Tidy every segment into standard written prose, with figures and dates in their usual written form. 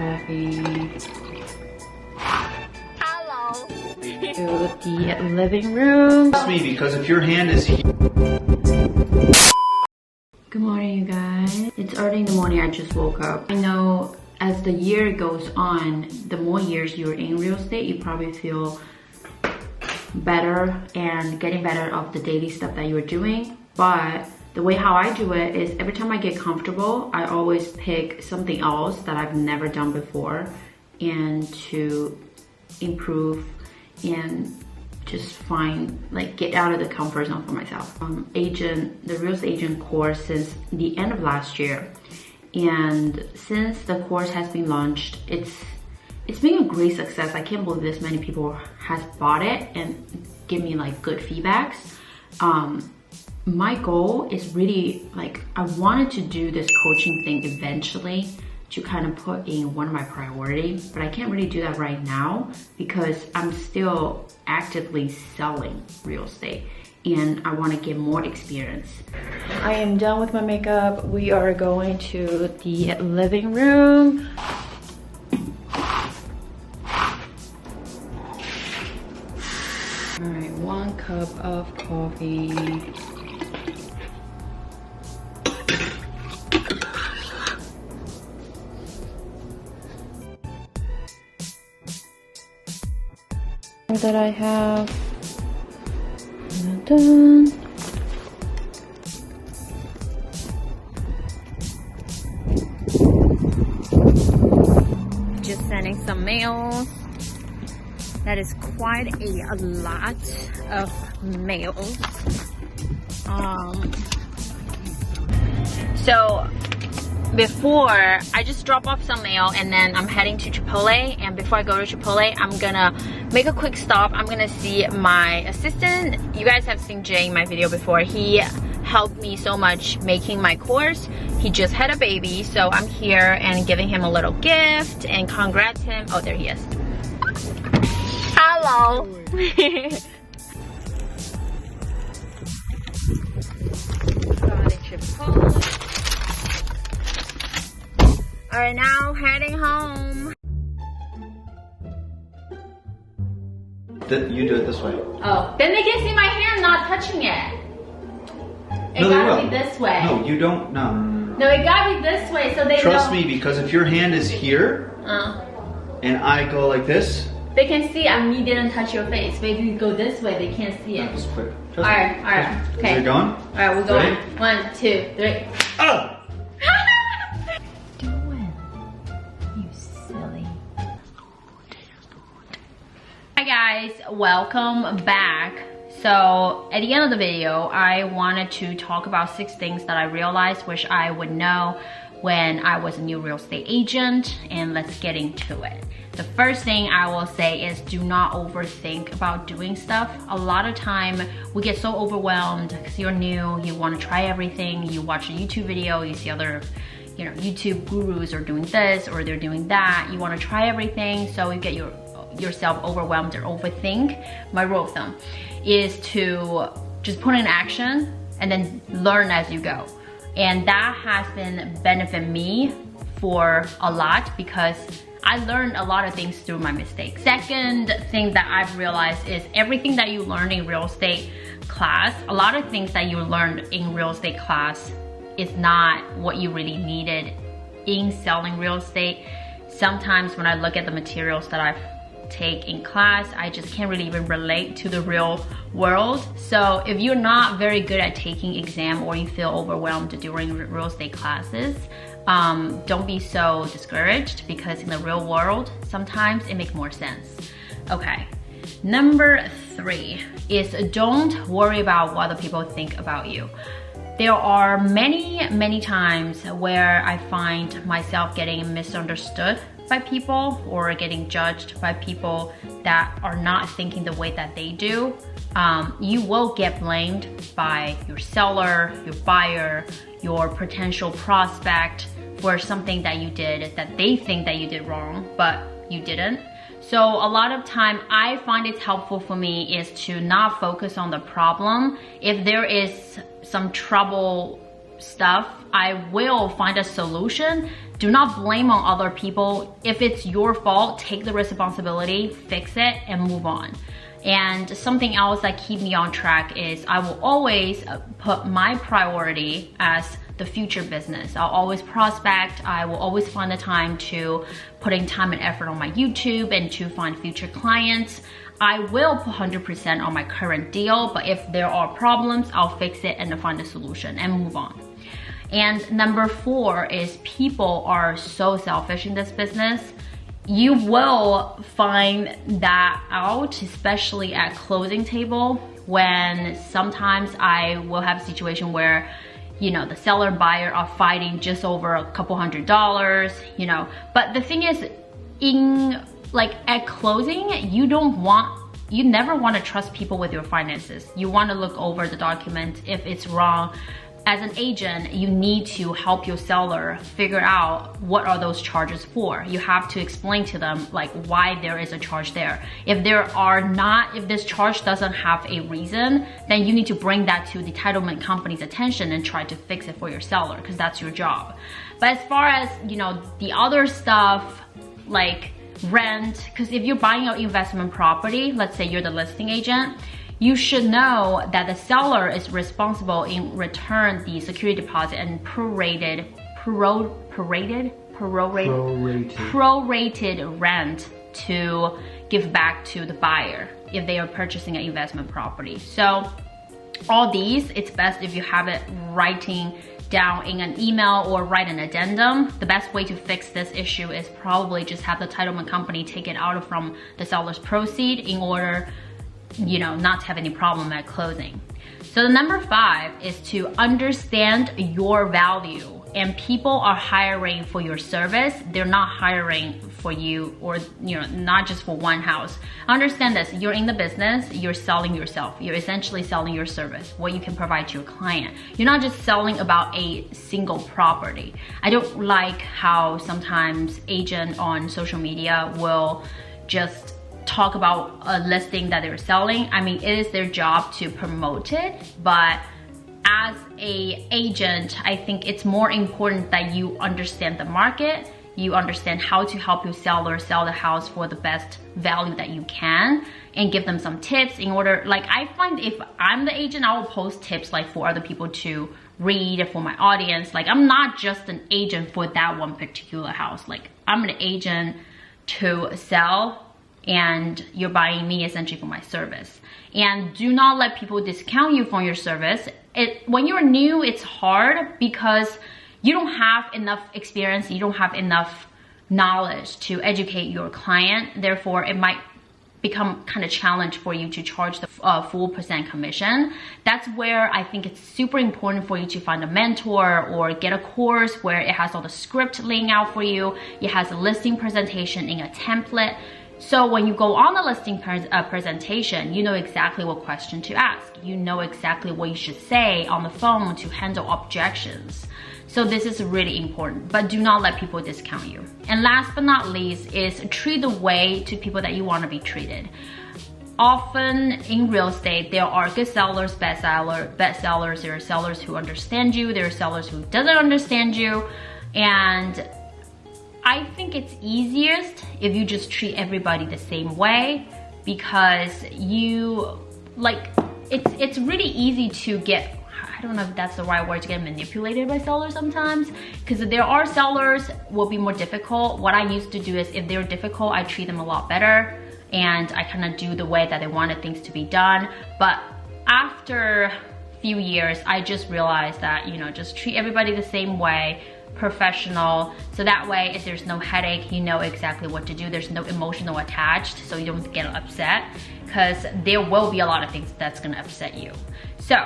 coffee. Hello. To the living room. Trust me, because if your hand is here. Good morning, you guys. It's early in the morning. I just woke up. I know as the year goes on, the more years you're in real estate, you probably feel better and getting better of the daily stuff that you're doing. But the way how I do it is every time I get comfortable, I always pick something else that I've never done before and to improve and just find, like, get out of the comfort zone for myself. The real estate agent course since the end of last year. And since the course has been launched, it's been a great success. I can't believe this many people has bought it and give me like good feedbacks. My goal is really, like, I wanted to do this coaching thing eventually to kind of put in one of my priorities, but I can't really do that right now because I'm still actively selling real estate and I want to get more experience. I am done with my makeup. We are going to the living room. All right, 1 cup of coffee. That I have done. Just sending some mail. That is quite a lot of mails. So before, I just drop off some mail and then I'm heading to Chipotle, and before I go to Chipotle, I'm gonna make a quick stop. I'm gonna see my assistant. You guys have seen Jay in my video before. He helped me so much making my course. He just had a baby, so I'm here and giving him a little gift and congrats him. Oh, there he is. Hello. Got a Chipotle. Alright, now heading home. You do it this way. Oh, then they can see my hand not touching it. It gotta be this way. No, you don't. No. No, it gotta be this way so they Trust me, because if your hand is here and I go like this, they can see me didn't touch your face. But if you go this way, they can't see it. that was quick. Alright, okay. You're going? Alright, we're going. Ready? 1, 2, 3. Oh! Hi guys, welcome back. So at the end of the video, I wanted to talk about 6 things that I realized wish I would know when I was a new real estate agent, and let's get into it. The first thing I will say is do not overthink about doing stuff. A lot of time we get so overwhelmed because you're new, you want to try everything, you watch a YouTube video, you see other YouTube gurus are doing this or they're doing that, you want to try everything, so you get yourself overwhelmed or overthink. My rule of thumb is to just put in action and then learn as you go. And that has been benefit me for a lot because I learned a lot of things through my mistakes. Second thing that I've realized is everything that you learn in real estate class, a lot of things that you learned in real estate class is not what you really needed in selling real estate. Sometimes when I look at the materials that I've take in class, I just can't really even relate to the real world. So if you're not very good at taking exam or you feel overwhelmed during real estate classes, don't be so discouraged because in the real world, sometimes it makes more sense. Okay, number 3 is don't worry about what other people think about you. There are many times where I find myself getting misunderstood by people or getting judged by people that are not thinking the way that they do. You will get blamed by your seller, your buyer, your potential prospect for something that you did that they think that you did wrong, but you didn't. So a lot of time I find it's helpful for me is to not focus on the problem. If there is some trouble stuff, I will find a solution. Do not blame on other people. If it's your fault, take the responsibility, fix it, and move on. And something else that keeps me on track is I will always put my priority as the future business. I'll always prospect. I will always find the time to put in time and effort on my YouTube and to find future clients. I will put 100% on my current deal, but if there are problems, I'll fix it and find a solution and move on. And number 4 is people are so selfish in this business. You will find that out, especially at closing table, when sometimes I will have a situation where, you know, the seller and buyer are fighting just over a couple $100s, you know. But the thing is, at closing, you never want to trust people with your finances. You want to look over the document. If it's wrong, as an agent, you need to help your seller figure out what are those charges for. You have to explain to them like why there is a charge there. If this charge doesn't have a reason, then you need to bring that to the entitlement company's attention and try to fix it for your seller, because that's your job. But as far as, you know, the other stuff like rent, because if you're buying an investment property, let's say you're the listing agent, you should know that the seller is responsible in return the security deposit and prorated rent to give back to the buyer if they are purchasing an investment property. So all these, it's best if you have it writing down in an email or write an addendum. The best way to fix this issue is probably just have the entitlement company take it out from the seller's proceed in order, you know, not to have any problem at closing. So the number 5 is to understand your value. And people are hiring for your service. They're not hiring for you, or, you know, not just for one house. Understand this, you're in the business, you're selling yourself. You're essentially selling your service, what you can provide to your client. You're not just selling about a single property. I don't like how sometimes agents on social media will just talk about a listing that they're selling. I mean, it is their job to promote it, but as an agent, I think it's more important that you understand the market, you understand how to help your seller sell the house for the best value that you can, and give them some tips in order, like I find if I'm the agent, I will post tips like for other people to read for my audience. Like I'm not just an agent for that one particular house. Like I'm an agent to sell, and you're buying me essentially for my service. And do not let people discount you for your service. When you're new, it's hard because you don't have enough experience, you don't have enough knowledge to educate your client. Therefore, it might become kind of challenge for you to charge the full % commission. That's where I think it's super important for you to find a mentor or get a course where it has all the script laying out for you. It has a listing presentation in a template. So when you go on the listing presentation, you know exactly what question to ask. You know exactly what you should say on the phone to handle objections. So this is really important, but do not let people discount you. And last but not least is treat the way to people that you want to be treated. Often in real estate, there are good sellers, bad sellers. There are sellers who understand you. There are sellers who doesn't understand you. And I think it's easiest if you just treat everybody the same way, because it's really easy to get, I don't know if that's the right word, to get manipulated by sellers sometimes, because there are sellers will be more difficult. What I used to do is if they're difficult, I treat them a lot better and I kind of do the way that they wanted things to be done. But after a few years, I just realized that, you know, just treat everybody the same way, professional, so that way if there's no headache, you know exactly what to do. There's no emotional attached, so you don't get upset, because there will be a lot of things that's gonna upset you. So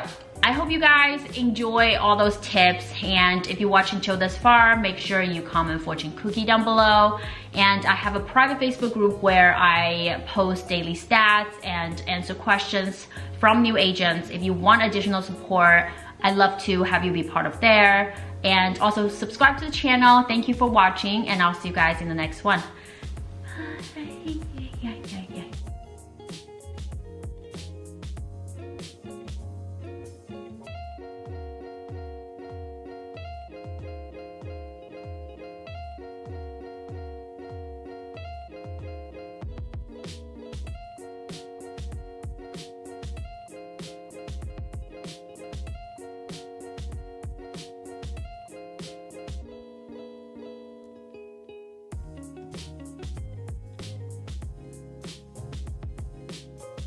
I hope you guys enjoy all those tips, and if you're watching till this far, make sure you comment fortune cookie down below. And I have a private Facebook group where I post daily stats and answer questions from new agents. If you want additional support, I'd love to have you be part of there. And also subscribe to the channel. Thank you for watching, and I'll see you guys in the next one. Bye.